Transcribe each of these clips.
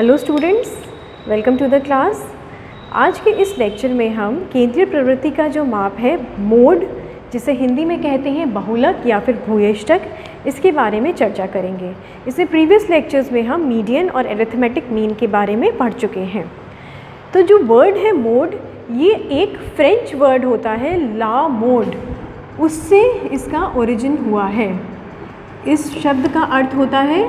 Hello students, welcome to the class. आज के इस लेक्चर में हम केंद्रीय प्रवृत्ति का जो माप है मोड, जिसे हिंदी में कहते हैं बहुलक या फिर भूयष्टक, इसके बारे में चर्चा करेंगे। इससे प्रीवियस लेक्चर्स में हम मीडियन और एरिथमेटिक मीन के बारे में पढ़ चुके हैं। तो जो वर्ड है मोड, ये एक फ्रेंच वर्ड होता है ला मोड, उससे इसका ओरिजिन हुआ है। इस शब्द का अर्थ होता है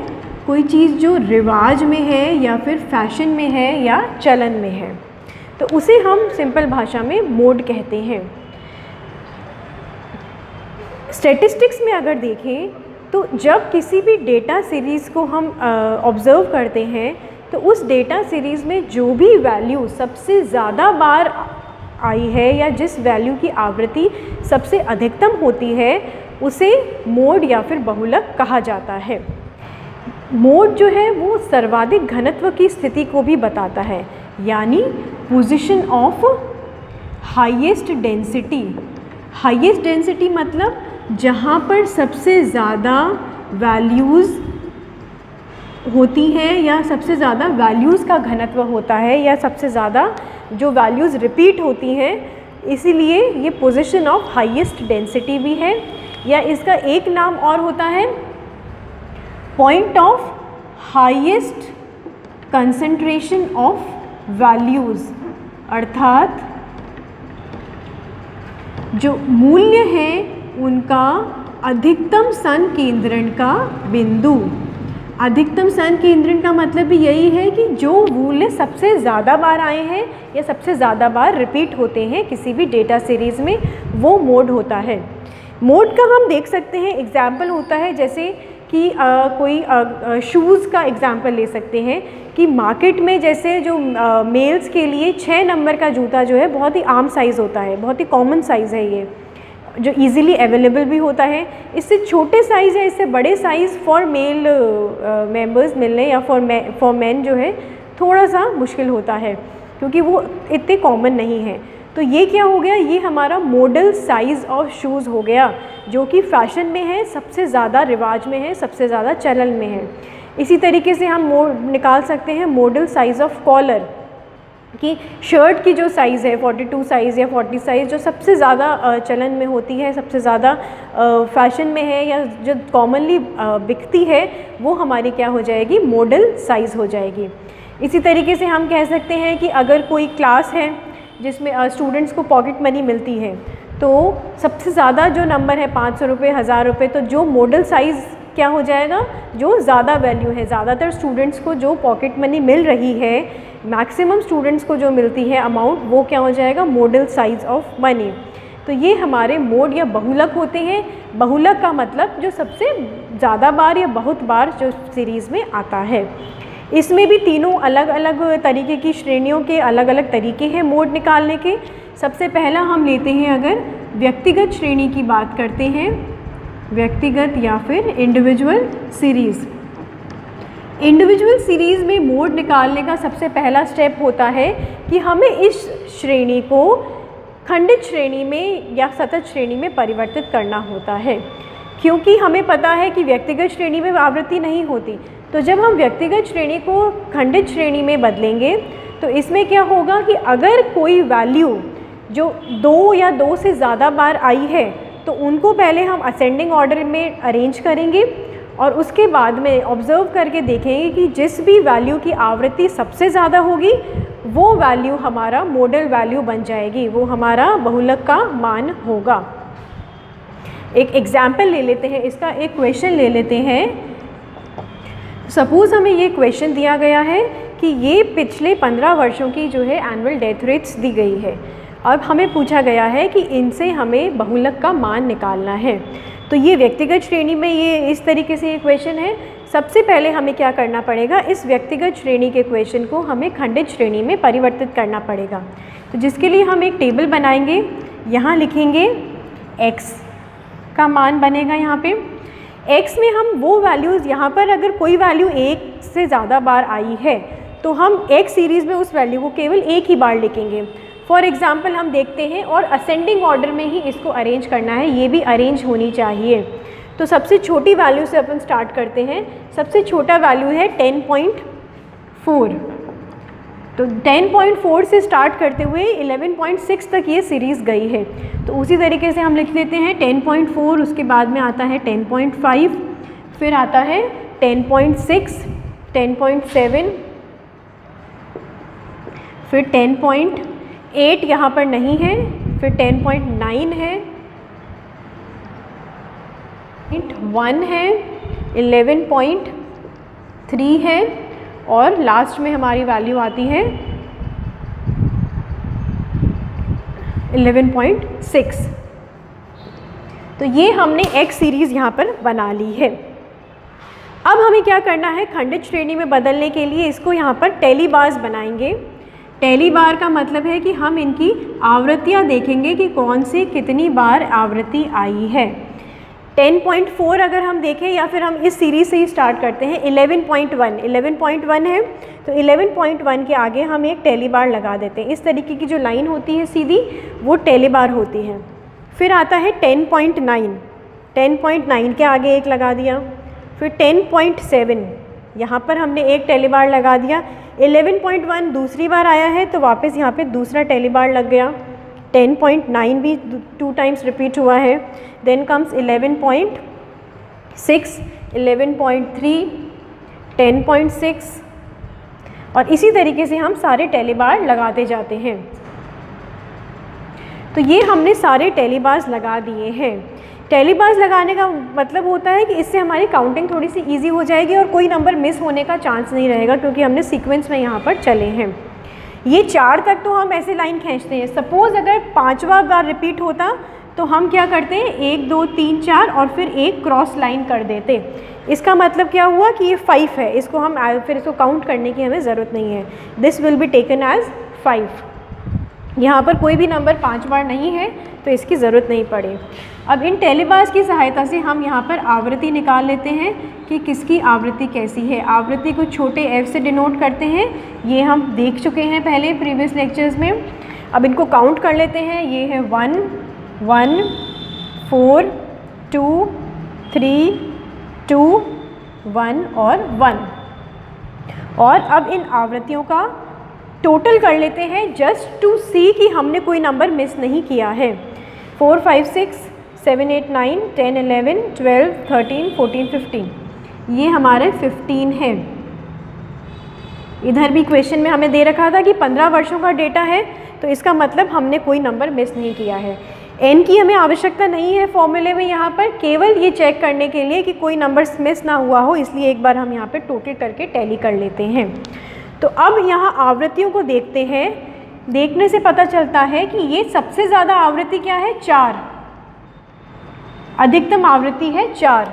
कोई चीज़ जो रिवाज में है या फिर फैशन में है या चलन में है, तो उसे हम सिंपल भाषा में मोड कहते हैं। स्टैटिस्टिक्स में अगर देखें तो जब किसी भी डेटा सीरीज़ को हम ऑब्ज़र्व करते हैं तो उस डेटा सीरीज़ में जो भी वैल्यू सबसे ज़्यादा बार आई है या जिस वैल्यू की आवृत्ति सबसे अधिकतम होती है उसे मोड या फिर बहुलक कहा जाता है। मोड जो है वो सर्वाधिक घनत्व की स्थिति को भी बताता है, यानी position of highest density. Highest density मतलब जहाँ पर सबसे ज़्यादा वैल्यूज़ होती हैं या सबसे ज़्यादा वैल्यूज़ का घनत्व होता है या सबसे ज़्यादा जो वैल्यूज़ रिपीट होती हैं, इसीलिए ये पोजीशन ऑफ हाईएस्ट डेंसिटी भी है। या इसका एक नाम और होता है point of highest concentration of values, अर्थात जो मूल्य है उनका अधिकतम संकेंद्रण का बिंदु। अधिकतम संकेंद्रण का मतलब भी यही है कि जो मूल्य सबसे ज़्यादा बार आए हैं या सबसे ज़्यादा बार रिपीट होते हैं किसी भी डेटा सीरीज़ में, वो मोड होता है। मोड का हम देख सकते हैं एग्जाम्पल होता है, जैसे कि कोई शूज़ का एग्जाम्पल ले सकते हैं कि मार्केट में जैसे जो मेल्स के लिए 6 नंबर का जूता जो है बहुत ही आम साइज़ होता है, बहुत ही कॉमन साइज़ है ये, जो इजीली अवेलेबल भी होता है। इससे छोटे साइज़ है, इससे बड़े साइज़ फॉर मेल मेंबर्स मिलने या फॉर मैन जो है थोड़ा सा मुश्किल होता है क्योंकि वो इतने कॉमन नहीं है। तो ये क्या हो गया, ये हमारा मॉडल साइज़ ऑफ शूज़ हो गया जो कि फैशन में है, सबसे ज़्यादा रिवाज में है, सबसे ज़्यादा चलन में है। इसी तरीके से हम निकाल सकते हैं मॉडल साइज़ ऑफ कॉलर, कि शर्ट की जो साइज़ है 42 साइज़ या 40 साइज़ जो सबसे ज़्यादा चलन में होती है, सबसे ज़्यादा फैशन में है या जो कॉमनली बिकती है, वो हमारी क्या हो जाएगी, मॉडल साइज़ हो जाएगी। इसी तरीके से हम कह सकते हैं कि अगर कोई क्लास है जिसमें स्टूडेंट्स को पॉकेट मनी मिलती है, तो सबसे ज़्यादा जो नंबर है 500 रुपये, 1000 रुपये, तो जो मॉडल साइज़ क्या हो जाएगा, जो ज़्यादा वैल्यू है, ज़्यादातर स्टूडेंट्स को जो पॉकेट मनी मिल रही है, मैक्सिमम स्टूडेंट्स को जो मिलती है अमाउंट, वो क्या हो जाएगा, मॉडल साइज़ ऑफ मनी। तो ये हमारे मोड या बहुलक होते हैं। बहुलक का मतलब जो सबसे ज़्यादा बार या बहुत बार जो सीरीज़ में आता है। इसमें भी तीनों अलग अलग तरीके की श्रेणियों के अलग अलग तरीके हैं मोड निकालने के। सबसे पहला हम लेते हैं, अगर व्यक्तिगत श्रेणी की बात करते हैं, व्यक्तिगत या फिर इंडिविजुअल सीरीज़। इंडिविजुअल सीरीज़ में मोड निकालने का सबसे पहला स्टेप होता है कि हमें इस श्रेणी को खंडित श्रेणी में या सतत श्रेणी में परिवर्तित करना होता है, क्योंकि हमें पता है कि व्यक्तिगत श्रेणी में आवृत्ति नहीं होती। तो जब हम व्यक्तिगत श्रेणी को खंडित श्रेणी में बदलेंगे तो इसमें क्या होगा कि अगर कोई वैल्यू जो 2 या 2 से ज़्यादा बार आई है तो उनको पहले हम असेंडिंग ऑर्डर में अरेंज करेंगे और उसके बाद में ऑब्ज़र्व करके देखेंगे कि जिस भी वैल्यू की आवृत्ति सबसे ज़्यादा होगी वो वैल्यू हमारा मॉडल वैल्यू बन जाएगी, वो हमारा बहुलक का मान होगा। एक एग्जाम्पल ले लेते हैं, इसका एक क्वेश्चन ले लेते हैं। सपोज़ हमें ये क्वेश्चन दिया गया है कि ये पिछले 15 वर्षों की जो है एनुअल डेथ रेट्स दी गई है। अब हमें पूछा गया है कि इनसे हमें बहुलक का मान निकालना है। तो ये व्यक्तिगत श्रेणी में ये इस तरीके से ये क्वेश्चन है। सबसे पहले हमें क्या करना पड़ेगा, इस व्यक्तिगत श्रेणी के क्वेश्चन को हमें खंडित श्रेणी में परिवर्तित करना पड़ेगा। तो जिसके लिए हम एक टेबल बनाएंगे, यहाँ लिखेंगे x का मान बनेगा। यहाँ पे x में हम वो वैल्यूज़, यहाँ पर अगर कोई वैल्यू 1 से ज़्यादा बार आई है तो हम x सीरीज़ में उस वैल्यू को केवल एक ही बार लिखेंगे। फॉर एग्ज़ाम्पल हम देखते हैं, और असेंडिंग ऑर्डर में ही इसको अरेंज करना है, ये भी अरेंज होनी चाहिए। तो सबसे छोटी वैल्यू से अपन स्टार्ट करते हैं। सबसे छोटा वैल्यू है 4। तो 10.4 से स्टार्ट करते हुए 11.6 तक ये सीरीज़ गई है। तो उसी तरीके से हम लिख देते हैं 10.4, उसके बाद में आता है 10.5, फिर आता है 10.6, 10.7, फिर 10.8 यहाँ पर नहीं है, फिर 10.9 है, 1 है, 11.3 है और लास्ट में हमारी वैल्यू आती है 11.6। तो ये हमने एक्स सीरीज़ यहाँ पर बना ली है। अब हमें क्या करना है, खंडित श्रेणी में बदलने के लिए इसको यहाँ पर टेली बार्स बनाएंगे। टेली बार का मतलब है कि हम इनकी आवृत्तियाँ देखेंगे कि कौन सी कितनी बार आवृत्ति आई है। 10.4 अगर हम देखें या फिर हम इस सीरीज़ से ही स्टार्ट करते हैं। 11.1 है तो 11.1 के आगे हम एक टेली बार लगा देते हैं। इस तरीके की जो लाइन होती है सीधी वो टेली बार होती है। फिर आता है 10.9, 10.9 के आगे एक लगा दिया, फिर 10.7 यहाँ पर हमने एक टेली बार लगा दिया। 11.1 दूसरी बार आया है तो वापस यहाँ पे दूसरा टेली बार लग गया। 10.9 भी 2 टाइम्स रिपीट हुआ है। देन कम्स 11.6, 11.3, 10.6 और इसी तरीके से हम सारे टेली बार लगाते जाते हैं। तो ये हमने सारे टेली बार्स लगा दिए हैं। टेली बार्स लगाने का मतलब होता है कि इससे हमारी काउंटिंग थोड़ी सी इजी हो जाएगी और कोई नंबर मिस होने का चांस नहीं रहेगा, क्योंकि हमने सीक्वेंस में यहाँ पर चले हैं। ये 4 तक तो हम ऐसे लाइन खींचते हैं। सपोज़ अगर 5वां बार रिपीट होता तो हम क्या करते हैं, 1 2 3 4 और फिर एक क्रॉस लाइन कर देते। इसका मतलब क्या हुआ कि ये 5 है, इसको हम फिर इसको काउंट करने की हमें ज़रूरत नहीं है। This will be taken as 5। यहाँ पर कोई भी नंबर 5 बार नहीं है तो इसकी ज़रूरत नहीं पड़े। अब इन टेली बार्स की सहायता से हम यहाँ पर आवृत्ति निकाल लेते हैं कि किसकी आवृत्ति कैसी है। आवृत्ति को छोटे f से डिनोट करते हैं, ये हम देख चुके हैं पहले प्रीवियस लेक्चर्स में। अब इनको काउंट कर लेते हैं। ये है 1 1 4 2 3 2 1 और 1। और अब इन आवृत्तियों का टोटल कर लेते हैं जस्ट टू सी कि हमने कोई नंबर मिस नहीं किया है। 4 5 6 7 8 9 10 11 12 13 14 15, ये हमारे 15 है। इधर भी क्वेश्चन में हमें दे रखा था कि 15 वर्षों का डेटा है, तो इसका मतलब हमने कोई नंबर मिस नहीं किया है। n की हमें आवश्यकता नहीं है फॉर्मूले में, यहाँ पर केवल ये चेक करने के लिए कि कोई नंबर मिस ना हुआ हो, इसलिए एक बार हम यहाँ पर टोटल करके टैली कर लेते हैं। तो अब यहाँ आवृत्तियों को देखते हैं। देखने से पता चलता है कि ये सबसे ज़्यादा आवृत्ति क्या है, 4। अधिकतम आवृत्ति है 4।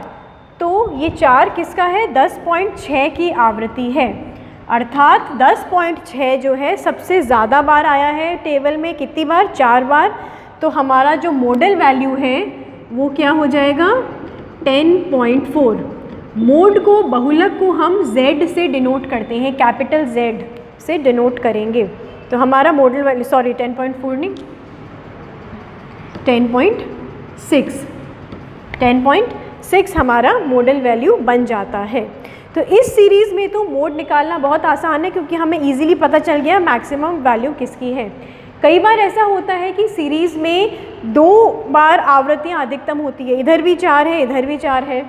तो ये 4 किसका है, 10.6 की आवृत्ति है। अर्थात 10.6 जो है सबसे ज़्यादा बार आया है टेबल में। कितनी बार, 4 बार। तो हमारा जो मॉडल वैल्यू है वो क्या हो जाएगा, 10.4। मोड को, बहुलक को हम Z से डिनोट करते हैं, कैपिटल Z से डिनोट करेंगे। तो हमारा मॉडल वैल्यू, सॉरी 10.4 नहीं, 10.6 हमारा मॉडल वैल्यू बन जाता है। तो इस सीरीज़ में तो मोड निकालना बहुत आसान है, क्योंकि हमें इजीली पता चल गया मैक्सिमम वैल्यू किसकी है। कई बार ऐसा होता है कि सीरीज़ में 2 बार आवृत्तियाँ अधिकतम होती है, इधर भी 4 है इधर भी 4 है।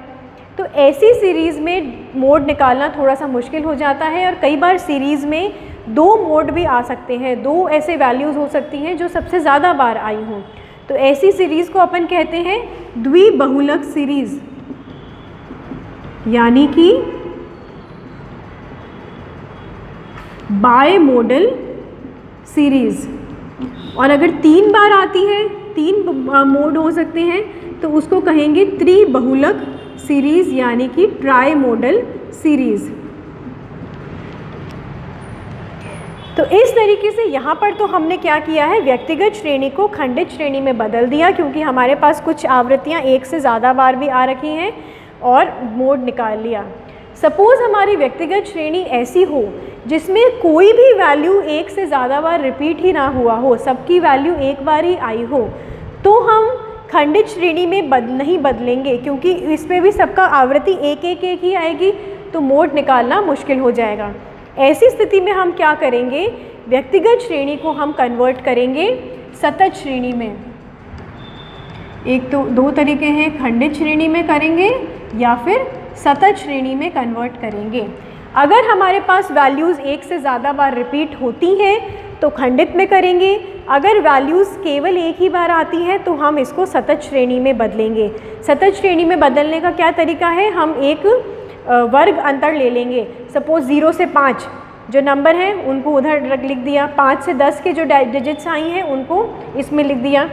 तो ऐसी सीरीज़ में मोड निकालना थोड़ा सा मुश्किल हो जाता है। और कई बार सीरीज़ में 2 मोड भी आ सकते हैं, 2 ऐसे वैल्यूज़ हो सकती हैं जो सबसे ज़्यादा बार आई हों। तो ऐसी सीरीज़ को अपन कहते हैं द्विबहुलक सीरीज़, यानी कि बाय मॉडल सीरीज़। और अगर 3 बार आती है, 3 मोड हो सकते हैं, तो उसको कहेंगे त्रिबहुलक सीरीज़, यानी कि ट्राई मॉडल सीरीज़। तो इस तरीके से यहाँ पर तो हमने क्या किया है, व्यक्तिगत श्रेणी को खंडित श्रेणी में बदल दिया, क्योंकि हमारे पास कुछ आवृत्तियाँ 1 से ज़्यादा बार भी आ रखी हैं, और मोड निकाल लिया। सपोज़ हमारी व्यक्तिगत श्रेणी ऐसी हो जिसमें कोई भी वैल्यू 1 से ज़्यादा बार रिपीट ही ना हुआ हो, सबकी वैल्यू एक बार ही आई हो, तो हम खंडित श्रेणी में नहीं बदलेंगे, क्योंकि इस पर भी सबका आवृत्ति 1 1 1 ही आएगी, तो मोड निकालना मुश्किल हो जाएगा। ऐसी स्थिति में हम क्या करेंगे, व्यक्तिगत श्रेणी को हम कन्वर्ट करेंगे सतत श्रेणी में। एक तो दो तरीके हैं, खंडित श्रेणी में करेंगे या फिर सतत श्रेणी में कन्वर्ट करेंगे। अगर हमारे पास वैल्यूज़ एक से ज़्यादा बार रिपीट होती हैं तो खंडित में करेंगे, अगर वैल्यूज़ केवल एक ही बार आती हैं तो हम इसको सतत श्रेणी में बदलेंगे। सतत श्रेणी में बदलने का क्या तरीका है, हम एक वर्ग अंतर ले लेंगे। सपोज़ 0 से 5 जो नंबर हैं उनको उधर लिख दिया, 5 से 10 के जो डिजिट्स आई हैं उनको इसमें लिख दिया।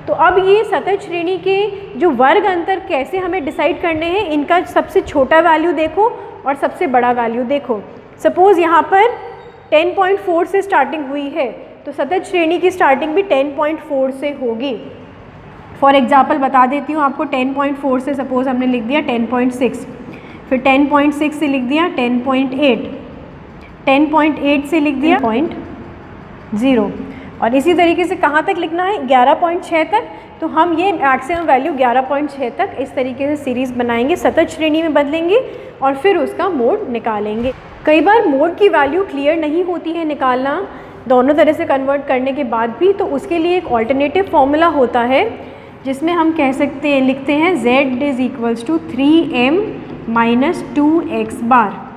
तो अब ये सतत श्रेणी के जो वर्ग अंतर कैसे हमें डिसाइड करने हैं, इनका सबसे छोटा वैल्यू देखो और सबसे बड़ा वैल्यू देखो। सपोज़ यहाँ पर 10.4 से स्टार्टिंग हुई है तो सतत श्रेणी की स्टार्टिंग भी 10.4 से होगी। फॉर एग्जाम्पल बता देती हूँ आपको, 10.4 से सपोज़ हमने लिख दिया 10.6, फिर 10.6 से लिख दिया 10.8, 10.8 से लिख दिया 0 और इसी तरीके से कहाँ तक लिखना है, 11.6 तक। तो हम ये मैक्सिमम वैल्यू 11.6 तक इस तरीके से सीरीज़ बनाएंगे, सतत श्रेणी में बदलेंगे और फिर उसका मोड निकालेंगे। कई बार मोड की वैल्यू क्लियर नहीं होती है निकालना दोनों तरह से कन्वर्ट करने के बाद भी, तो उसके लिए एक ऑल्टरनेटिव फॉर्मूला होता है जिसमें हम कह सकते हैं, लिखते हैं z = 3m - 2x बार,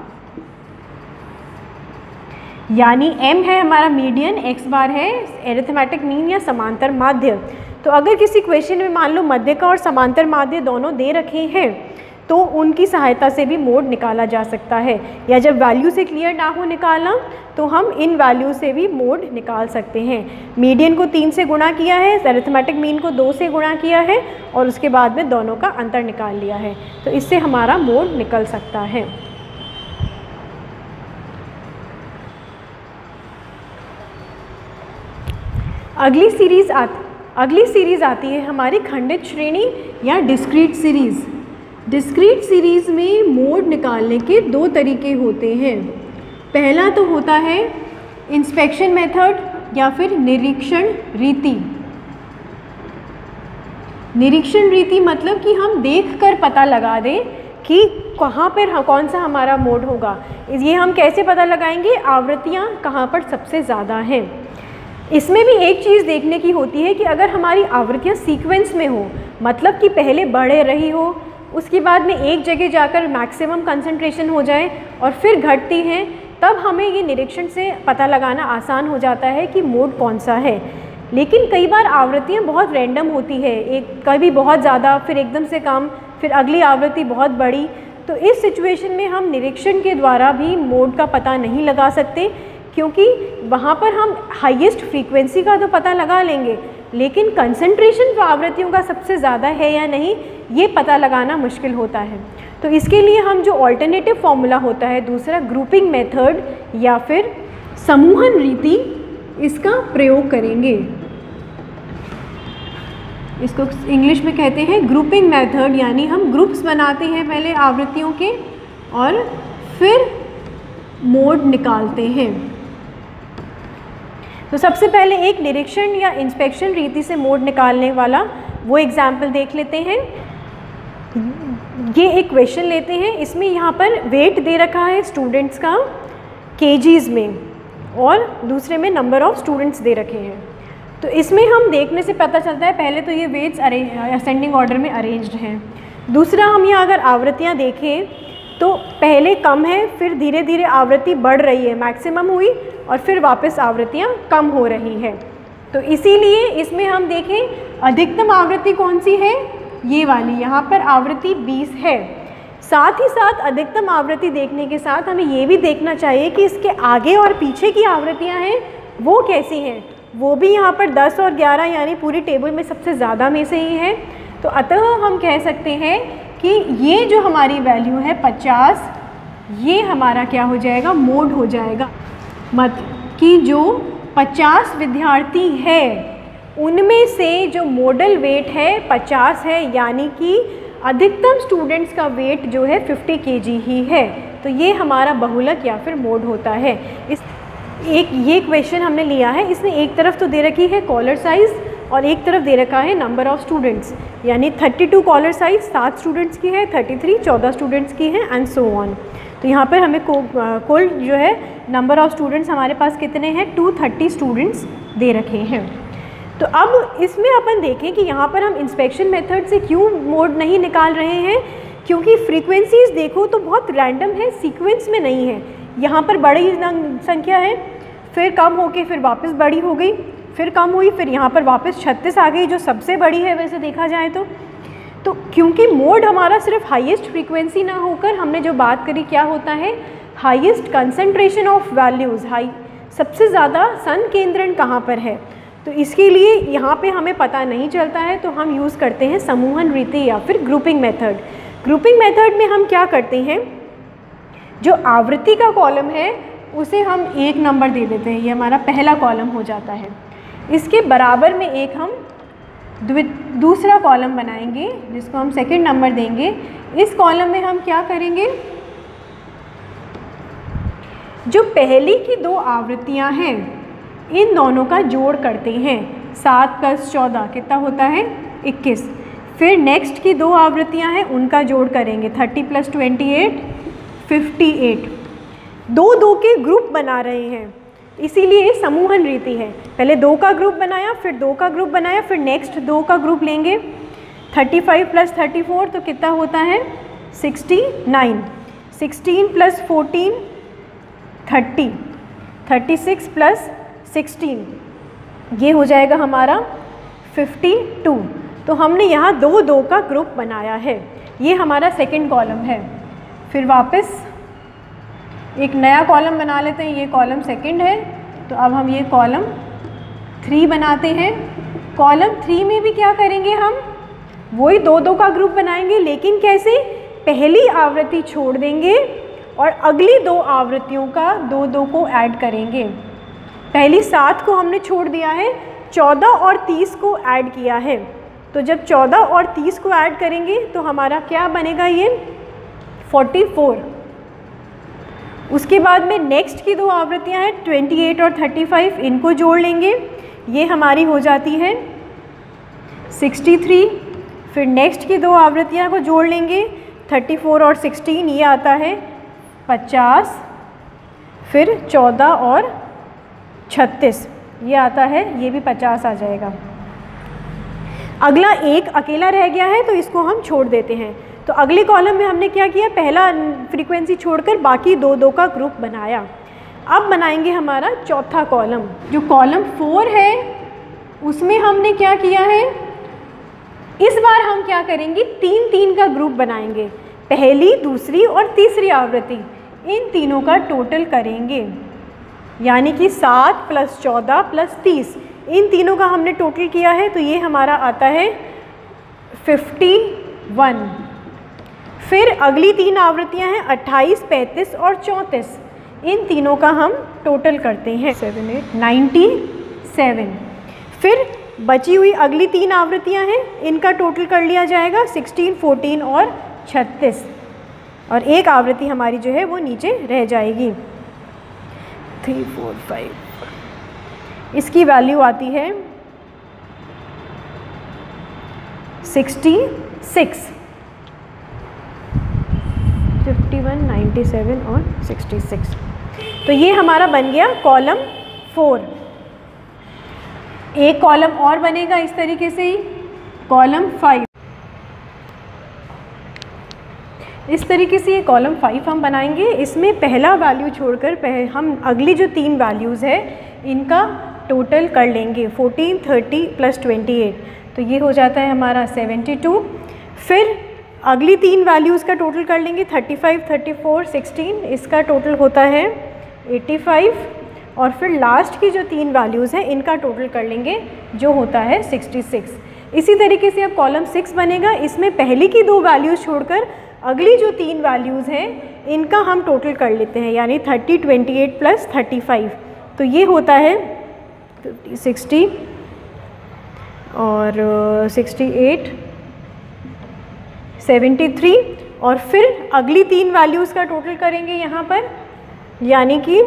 यानी m है हमारा मीडियन, x बार है एरिथमेटिक मीन या समांतर माध्य। तो अगर किसी क्वेश्चन में मान लो मध्य का और समांतर माध्य दोनों दे रखे हैं तो उनकी सहायता से भी मोड निकाला जा सकता है, या जब वैल्यू से क्लियर ना हो निकालना तो हम इन वैल्यू से भी मोड निकाल सकते हैं। मीडियन को 3 से गुणा किया है, अरिथमेटिक मीन को 2 से गुणा किया है और उसके बाद में दोनों का अंतर निकाल लिया है, तो इससे हमारा मोड निकल सकता है। अगली सीरीज़ आती है हमारी खंडित श्रेणी या डिस्क्रीट सीरीज़। डिस्क्रीट सीरीज़ में मोड निकालने के दो तरीके होते हैं। पहला तो होता है इंस्पेक्शन मेथड या फिर निरीक्षण रीति। निरीक्षण रीति मतलब कि हम देखकर पता लगा दें कि कहाँ पर कौन सा हमारा मोड होगा। ये हम कैसे पता लगाएंगे, आवृत्तियाँ कहाँ पर सबसे ज़्यादा हैं। इसमें भी एक चीज़ देखने की होती है कि अगर हमारी आवृत्तियाँ सीक्वेंस में हो, मतलब कि पहले बढ़े रही हो, उसके बाद में एक जगह जाकर मैक्सिमम कंसंट्रेशन हो जाए और फिर घटती हैं, तब हमें ये निरीक्षण से पता लगाना आसान हो जाता है कि मोड कौन सा है। लेकिन कई बार आवृत्तियाँ बहुत रैंडम होती है, एक कभी बहुत ज़्यादा, फिर एकदम से कम, फिर अगली आवृत्ति बहुत बड़ी। तो इस सिचुएशन में हम निरीक्षण के द्वारा भी मोड का पता नहीं लगा सकते, क्योंकि वहाँ पर हम हाईएस्ट फ्रीक्वेंसी का तो पता लगा लेंगे, लेकिन कंसंट्रेशन आवृत्तियों का सबसे ज़्यादा है या नहीं ये पता लगाना मुश्किल होता है। तो इसके लिए हम जो ऑल्टरनेटिव फॉर्मूला होता है दूसरा, ग्रुपिंग मेथड या फिर समूहन रीति, इसका प्रयोग करेंगे। इसको इंग्लिश में कहते हैं ग्रुपिंग मेथड, यानी हम ग्रुप्स बनाते हैं पहले आवृत्तियों के और फिर मोड निकालते हैं। तो सबसे पहले एक निरीक्षण या इंस्पेक्शन रीति से मोड निकालने वाला वो एग्जाम्पल देख लेते हैं। ये एक क्वेश्चन लेते हैं, इसमें यहाँ पर वेट दे रखा है स्टूडेंट्स का केजीज़ में और दूसरे में नंबर ऑफ़ स्टूडेंट्स दे रखे हैं। तो इसमें हम देखने से पता चलता है, पहले तो ये वेट्स असेंडिंग ऑर्डर में अरेंज्ड हैं। दूसरा, हम यहाँ अगर आवृत्तियाँ देखें तो पहले कम है, फिर धीरे धीरे आवृत्ति बढ़ रही है, मैक्सिमम हुई और फिर वापस आवृत्तियाँ कम हो रही हैं। तो इसीलिए इसमें हम देखें अधिकतम आवृत्ति कौन सी है, ये वाली, यहाँ पर आवृत्ति 20 है। साथ ही साथ अधिकतम आवृत्ति देखने के साथ हमें ये भी देखना चाहिए कि इसके आगे और पीछे की आवृत्तियाँ हैं वो कैसी हैं, वो भी यहाँ पर 10 और 11 यानी पूरी टेबल में सबसे ज़्यादा में से ही है। तो अतः हम कह सकते हैं कि ये जो हमारी वैल्यू है 50, ये हमारा क्या हो जाएगा, मोड हो जाएगा। मत कि जो 50 विद्यार्थी है उनमें से जो मॉडल वेट है 50 है, यानी कि अधिकतम स्टूडेंट्स का वेट जो है 50 kg ही है। तो ये हमारा बहुलक या फिर मोड होता है। ये क्वेश्चन हमने लिया है, इसमें एक तरफ तो दे रखी है कॉलर साइज़ और एक तरफ दे रखा है नंबर ऑफ़ स्टूडेंट्स, यानी 32 कॉलर साइज़ 7 स्टूडेंट्स की है, 33 14 स्टूडेंट्स की है एंड सो ऑन। तो यहाँ पर हमें कुल जो है नंबर ऑफ़ स्टूडेंट्स हमारे पास कितने हैं, 230 स्टूडेंट्स दे रखे हैं। तो अब इसमें अपन देखें कि यहाँ पर हम इंस्पेक्शन मेथड से क्यों मोड नहीं निकाल रहे हैं, क्योंकि फ्रीक्वेंसीज़ देखो तो बहुत रैंडम है, सीक्वेंस में नहीं है। यहाँ पर बड़ी संख्या है, फिर कम होके फिर वापस बड़ी हो गई, फिर कम हुई, फिर यहाँ पर वापस 36 आ गई जो सबसे बड़ी है वैसे देखा जाए तो क्योंकि मोड हमारा सिर्फ हाईएस्ट फ्रीक्वेंसी ना होकर हमने जो बात करी क्या होता है, हाईएस्ट कंसंट्रेशन ऑफ वैल्यूज़, सबसे ज़्यादा सन केंद्रण कहाँ पर है, तो इसके लिए यहाँ पे हमें पता नहीं चलता है तो हम यूज़ करते हैं समूहन रीति या फिर ग्रुपिंग मेथड। ग्रुपिंग मेथड में हम क्या करते हैं, जो आवृत्ति का कॉलम है उसे हम 1 नंबर दे देते हैं, ये हमारा पहला कॉलम हो जाता है। इसके बराबर में एक हम दूसरा कॉलम बनाएंगे जिसको हम सेकंड नंबर देंगे। इस कॉलम में हम क्या करेंगे, जो पहली की 2 आवृत्तियां हैं इन दोनों का जोड़ करते हैं। 7 + 14 कितना होता है, 21। फिर नेक्स्ट की 2 आवृत्तियां हैं उनका जोड़ करेंगे, 30 + 28 58। 2 के ग्रुप बना रहे हैं, इसीलिए समूहन रीति है। पहले 2 का ग्रुप बनाया, फिर 2 का ग्रुप बनाया, फिर नेक्स्ट 2 का ग्रुप लेंगे। 35 + 34 तो कितना होता है, 69। 16 + 14 30। 36 + 16 ये हो जाएगा हमारा 52। तो हमने यहाँ 2 का ग्रुप बनाया है, ये हमारा सेकंड कॉलम है। फिर वापस एक नया कॉलम बना लेते हैं, ये कॉलम सेकंड है, तो अब हम ये कॉलम 3 बनाते हैं। कॉलम 3 में भी क्या करेंगे, हम वही 2 का ग्रुप बनाएंगे, लेकिन कैसे, पहली आवृत्ति छोड़ देंगे और अगली 2 आवृत्तियों का 2 को ऐड करेंगे। पहली 7 को हमने छोड़ दिया है, 14 और 30 को ऐड किया है, तो जब 14 और 30 को ऐड करेंगे तो हमारा क्या बनेगा, ये 44। उसके बाद में नेक्स्ट की 2 आवृत्तियां हैं 28 और 35, इनको जोड़ लेंगे, ये हमारी हो जाती है 63। फिर नेक्स्ट की 2 आवृत्तियां को जोड़ लेंगे, 34 और 16, ये आता है 50। फिर 14 और 36 ये आता है, ये भी 50 आ जाएगा। अगला एक अकेला रह गया है तो इसको हम छोड़ देते हैं। तो अगले कॉलम में हमने क्या किया, पहला फ्रीक्वेंसी छोड़कर बाकी 2 का ग्रुप बनाया। अब बनाएंगे हमारा चौथा कॉलम। जो कॉलम 4 है उसमें हमने क्या किया है, इस बार हम क्या करेंगे, 3 का ग्रुप बनाएंगे। पहली, दूसरी और तीसरी आवृत्ति, इन तीनों का टोटल करेंगे, यानी कि 7 + 14 + 30, इन तीनों का हमने टोटल किया है, तो ये हमारा आता है 51। फिर अगली 3 आवृत्तियां हैं 28, 35 और 34, इन तीनों का हम टोटल करते हैं 7 8 97। फिर बची हुई अगली 3 आवृत्तियां हैं, इनका टोटल कर लिया जाएगा 16, 14 और 36, और एक आवृत्ति हमारी जो है वो नीचे रह जाएगी 3 4 5। इसकी वैल्यू आती है 66, 51, 97 और 66। तो ये हमारा बन गया कॉलम 4। एक कॉलम और बनेगा इस तरीके से ही, कॉलम 5। इस तरीके से ये कॉलम 5 हम बनाएंगे। इसमें पहला वैल्यू छोड़कर हम अगली जो 3 वैल्यूज़ है इनका टोटल कर लेंगे, 14, 30 + 28, तो ये हो जाता है हमारा 72। फिर अगली 3 वैल्यूज़ का टोटल कर लेंगे, 35, 34, 16, इसका टोटल होता है 85। और फिर लास्ट की जो 3 वैल्यूज़ हैं इनका टोटल कर लेंगे, जो होता है 66। इसी तरीके से अब कॉलम 6 बनेगा। इसमें पहली की 2 वैल्यूज़ छोड़कर अगली जो 3 वैल्यूज़ हैं इनका हम टोटल कर लेते हैं, यानी 30, 28 + 35, तो ये होता है 50, 60 और 68, 73। और फिर अगली 3 वैल्यूज़ का टोटल करेंगे यहाँ पर, यानी कि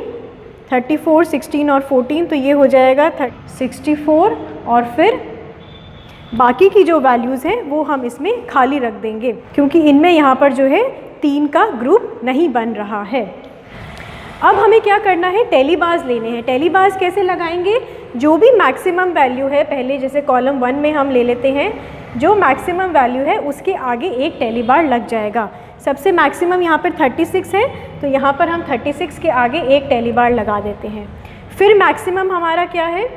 34, 16 और 14, तो ये हो जाएगा 64। और फिर बाकी की जो वैल्यूज़ हैं वो हम इसमें खाली रख देंगे, क्योंकि इनमें यहाँ पर जो है 3 का ग्रुप नहीं बन रहा है। अब हमें क्या करना है, टेली बार्स लेने हैं। टेली बार्स कैसे लगाएंगे, जो भी मैक्सिमम वैल्यू है, पहले जैसे कॉलम 1 में हम ले लेते हैं, जो मैक्सिमम वैल्यू है उसके आगे एक टेली बार लग जाएगा। सबसे मैक्सिमम यहाँ पर 36 है, तो यहाँ पर हम 36 के आगे एक टेली बार लगा देते हैं। फिर मैक्सिमम हमारा क्या है,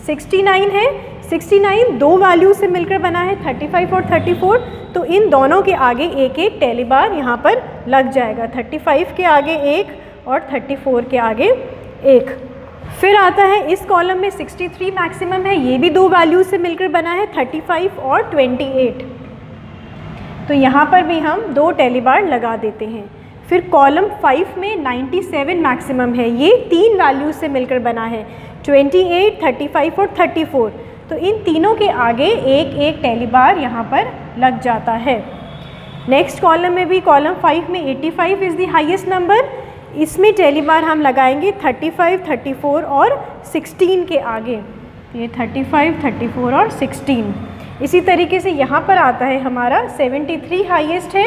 69 है। 69 दो वैल्यू से मिलकर बना है, 35 और 34, तो इन दोनों के आगे एक एक टेली बार यहाँ पर लग जाएगा। 35 के आगे एक और 34 के आगे एक। फिर आता है इस कॉलम में 63 मैक्सिमम है, ये भी दो वैल्यू से मिलकर बना है, 35 और 28, तो यहाँ पर भी हम दो टेली बार लगा देते हैं। फिर कॉलम 5 में 97 मैक्सिमम है, ये तीन वैल्यू से मिलकर बना है, 28, 35 और 34, तो इन तीनों के आगे एक एक टेली बार यहाँ पर लग जाता है। नेक्स्ट कॉलम में भी, कॉलम 5 में 85 इज़ द हाईएस्ट नंबर, इसमें टेली बार हम लगाएंगे 35, 34 और 16 के आगे, ये 35, 34 और 16। इसी तरीके से यहाँ पर आता है हमारा 73 हाईएस्ट है,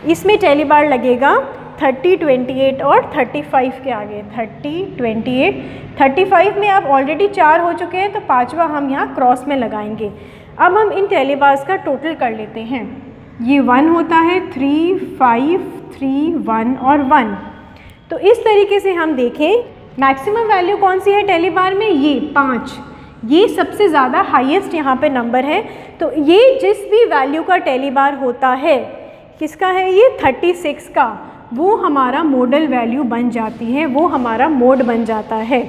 इसमें टेली बार लगेगा 30, 28 और 35 के आगे, 30, 28, 35 में अब ऑलरेडी 4 हो चुके हैं, तो पांचवा हम यहाँ क्रॉस में लगाएंगे। अब हम इन टेली बार्स का टोटल कर लेते हैं। ये 1 होता है, 3, 5, 3, 1 और 1। तो इस तरीके से हम देखें मैक्सिमम वैल्यू कौन सी है टेली बार में, ये 5, ये सबसे ज़्यादा हाईएस्ट यहाँ पे नंबर है। तो ये जिस भी वैल्यू का टेली बार होता है, किसका है ये, 36 का, वो हमारा मॉडल वैल्यू बन जाती है, वो हमारा मोड बन जाता है।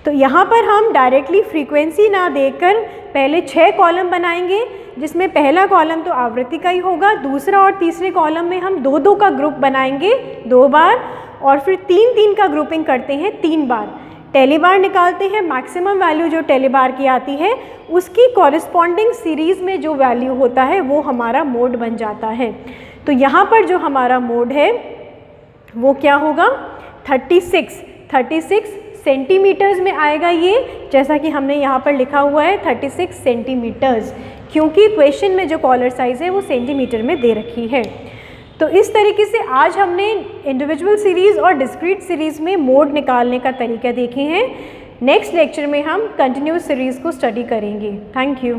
तो यहाँ पर हम डायरेक्टली फ्रीक्वेंसी ना देकर पहले 6 कॉलम बनाएंगे, जिसमें पहला कॉलम तो आवृत्ति का ही होगा, दूसरा और तीसरे कॉलम में हम 2-2 का ग्रुप बनाएंगे 2 बार, और फिर 3-3 का ग्रुपिंग करते हैं 3 बार। टेली बार निकालते हैं, मैक्सिमम वैल्यू जो टेली बार की आती है उसकी कॉरेस्पॉन्डिंग सीरीज़ में जो वैल्यू होता है वो हमारा मोड बन जाता है। तो यहाँ पर जो हमारा मोड है वो क्या होगा, 36 सेंटीमीटर्स में आएगा ये, जैसा कि हमने यहाँ पर लिखा हुआ है 36 सेंटीमीटर्स, क्योंकि क्वेश्चन में जो कॉलर साइज़ है वो सेंटीमीटर में दे रखी है। तो इस तरीके से आज हमने इंडिविजुअल सीरीज़ और डिस्क्रीट सीरीज़ में मोड निकालने का तरीका देखे हैं। नेक्स्ट लेक्चर में हम कंटिन्यूस सीरीज़ को स्टडी करेंगे। Thank you.